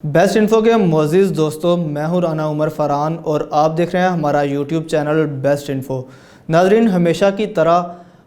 Best info کے معزز دوستوں، میں ہوں رانا عمر فرحان اور آپ دیکھ رہے ہیں ہمارا یوٹیوب چینل بیسٹ انفو۔ ناظرین، ہمیشہ کی طرح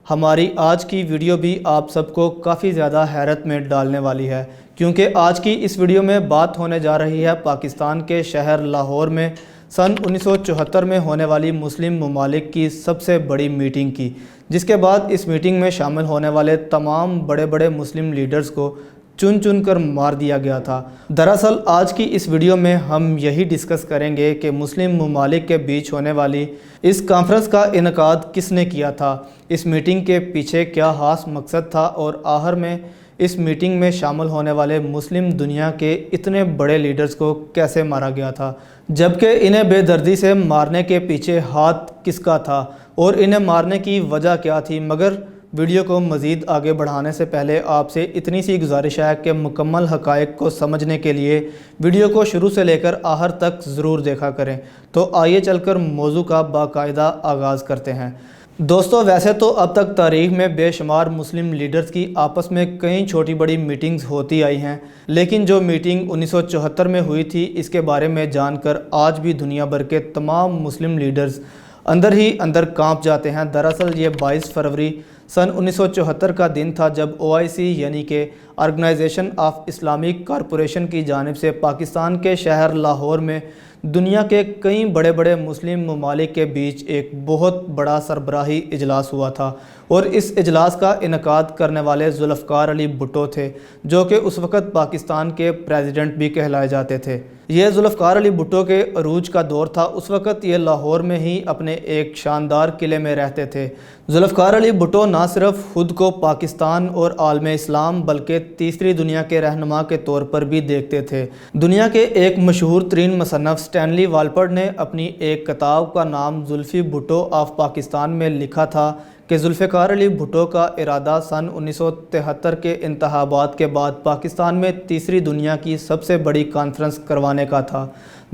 ہماری آج کی ویڈیو بھی آپ سب کو کافی زیادہ حیرت میں ڈالنے والی ہے، کیونکہ آج کی اس ویڈیو میں بات ہونے جا رہی ہے پاکستان کے شہر لاہور میں سن 1974 میں ہونے والی مسلم ممالک کی سب سے بڑی میٹنگ کی، جس کے بعد اس میٹنگ میں شامل ہونے والے تمام بڑے بڑے مسلم لیڈرز کو چن چن کر مار دیا گیا تھا۔ دراصل آج کی اس ویڈیو میں ہم یہی ڈسکس کریں گے کہ مسلم ممالک کے بیچ ہونے والی اس کانفرنس کا انعقاد کس نے کیا تھا، اس میٹنگ کے پیچھے کیا خاص مقصد تھا، اور آخر میں اس میٹنگ میں شامل ہونے والے مسلم دنیا کے اتنے بڑے لیڈرز کو کیسے مارا گیا تھا، جبکہ انہیں بے دردی سے مارنے کے پیچھے ہاتھ کس کا تھا اور انہیں مارنے کی وجہ کیا تھی۔ مگر ویڈیو کو مزید آگے بڑھانے سے پہلے آپ سے اتنی سی گزارش ہے کہ مکمل حقائق کو سمجھنے کے لیے ویڈیو کو شروع سے لے کر آخر تک ضرور دیکھا کریں۔ تو آئیے چل کر موضوع کا باقاعدہ آغاز کرتے ہیں۔ دوستو، ویسے تو اب تک تاریخ میں بے شمار مسلم لیڈرز کی آپس میں کئی چھوٹی بڑی میٹنگز ہوتی آئی ہیں، لیکن جو میٹنگ 1974 میں ہوئی تھی، اس کے بارے میں جان کر آج بھی دنیا بھر کے تمام مسلم لیڈرز اندر ہی اندر کانپ جاتے ہیں۔ دراصل یہ 22 فروری سن 1974 کا دن تھا جب OIC یعنی کہ آرگنائزیشن آف اسلامک کارپوریشن کی جانب سے پاکستان کے شہر لاہور میں دنیا کے کئی بڑے بڑے مسلم ممالک کے بیچ ایک بہت بڑا سربراہی اجلاس ہوا تھا، اور اس اجلاس کا انعقاد کرنے والے ذوالفقار علی بھٹو تھے، جو کہ اس وقت پاکستان کے پریزیڈنٹ بھی کہلائے جاتے تھے۔ یہ ذوالفقار علی بھٹو کے عروج کا دور تھا۔ اس وقت یہ لاہور میں ہی اپنے ایک شاندار قلعے میں رہتے تھے۔ ذوالفقار علی بھٹو نہ صرف خود کو پاکستان اور عالم اسلام بلکہ تیسری دنیا کے رہنما کے طور پر بھی دیکھتے تھے۔ دنیا کے ایک مشہور ترین مصنف سٹینلی والپرڈ نے اپنی ایک کتاب کا نام زلفی بھٹو آف پاکستان میں لکھا تھا کہ ذوالفقار علی بھٹو کا ارادہ سن 1973 کے انتخابات کے بعد پاکستان میں تیسری دنیا کی سب سے بڑی کانفرنس کروانے کا تھا۔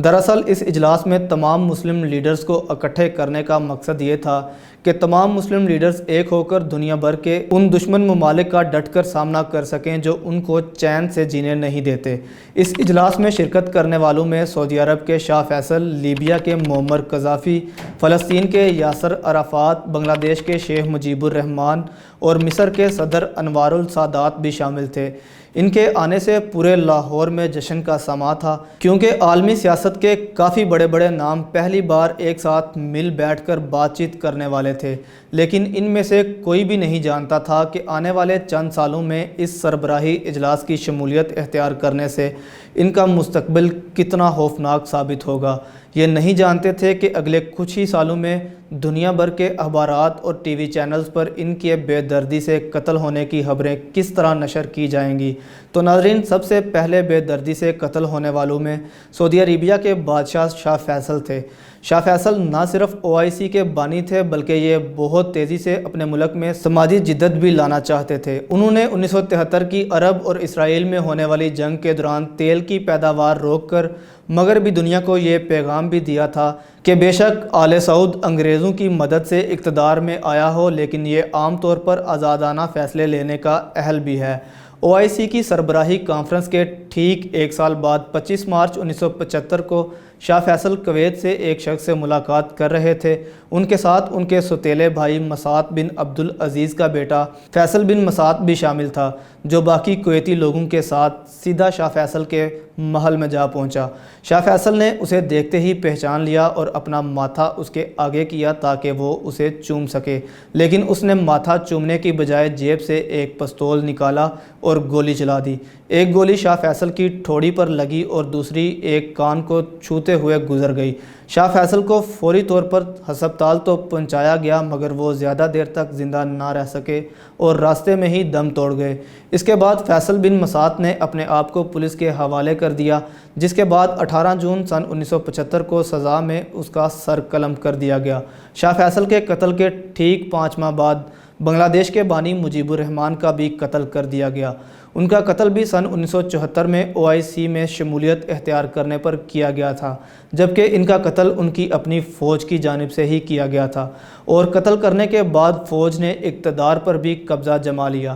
دراصل اس اجلاس میں تمام مسلم لیڈرز کو اکٹھے کرنے کا مقصد یہ تھا کہ تمام مسلم لیڈرز ایک ہو کر دنیا بھر کے ان دشمن ممالک کا ڈٹ کر سامنا کر سکیں جو ان کو چین سے جینے نہیں دیتے۔ اس اجلاس میں شرکت کرنے والوں میں سعودی عرب کے شاہ فیصل، لیبیا کے معمر قذافی، فلسطین کے یاسر عرفات، بنگلہ دیش کے شیخ مجیب الرحمان اور مصر کے صدر انوار السادات بھی شامل تھے۔ ان کے آنے سے پورے لاہور میں جشن کا سماں تھا، کیونکہ عالمی سیاست کے کافی بڑے بڑے نام پہلی بار ایک ساتھ مل بیٹھ کر بات چیت کرنے والے تھے، لیکن ان میں سے کوئی بھی نہیں جانتا تھا کہ آنے والے چند سالوں میں اس سربراہی اجلاس کی شمولیت اختیار کرنے سے ان کا مستقبل کتنا خوفناک ثابت ہوگا۔ یہ نہیں جانتے تھے کہ اگلے کچھ ہی سالوں میں دنیا بھر کے اخبارات اور ٹی وی چینلز پر ان کے بے دردی سے قتل ہونے کی خبریں کس طرح نشر کی جائیں گی۔ تو ناظرین، سب سے پہلے بے دردی سے قتل ہونے والوں میں سعودی عربیہ کے بادشاہ شاہ فیصل تھے۔ شاہ فیصل نہ صرف OIC کے بانی تھے بلکہ یہ بہت تیزی سے اپنے ملک میں سماجی جدت بھی لانا چاہتے تھے۔ انہوں نے 1973 کی عرب اور اسرائیل میں ہونے والی جنگ کے دوران تیل کی پیداوار روک کر مغربی دنیا کو یہ پیغام بھی دیا تھا کہ بے شک آل سعود انگریزوں کی مدد سے اقتدار میں آیا ہو، لیکن یہ عام طور پر آزادانہ فیصلے لینے کا اہل بھی ہے۔ OIC کی سربراہی کانفرنس کے ٹھیک ایک سال بعد 25 مارچ 1975 کو شاہ فیصل کویت سے ایک شخص سے ملاقات کر رہے تھے۔ ان کے ساتھ ان کے سوتیلے بھائی مسعود بن عبدالعزیز کا بیٹا فیصل بن مسعود بھی شامل تھا، جو باقی کویتی لوگوں کے ساتھ سیدھا شاہ فیصل کے محل میں جا پہنچا۔ شاہ فیصل نے اسے دیکھتے ہی پہچان لیا اور اپنا ماتھا اس کے آگے کیا تاکہ وہ اسے چوم سکے، لیکن اس نے ماتھا چومنے کی بجائے جیب سے ایک پستول نکالا اور گولی چلا دی۔ ایک گولی شاہ فیصل کی ٹھوڑی پر لگی اور دوسری ایک کان کو چھوتے ہوئے گزر گئی۔ شاہ فیصل کو فوری طور پر ہسپتال تو پہنچایا گیا، مگر وہ زیادہ دیر تک زندہ نہ رہ سکے اور راستے میں ہی دم توڑ گئے۔ اس کے بعد فیصل بن مسعود نے اپنے آپ کو پولیس کے حوالے کر دیا، جس کے بعد 18 جون سن 1975 کو سزا میں اس کا سر قلم کر دیا گیا۔ شاہ فیصل کے قتل کے ٹھیک 5 ماہ بعد بنگلہ دیش کے بانی مجیب الرحمان کا بھی قتل کر دیا گیا۔ ان کا قتل بھی سن 1974 میں OIC میں شمولیت اختیار کرنے پر کیا گیا تھا، جبکہ ان کا قتل ان کی اپنی فوج کی جانب سے ہی کیا گیا تھا، اور قتل کرنے کے بعد فوج نے اقتدار پر بھی قبضہ جما لیا۔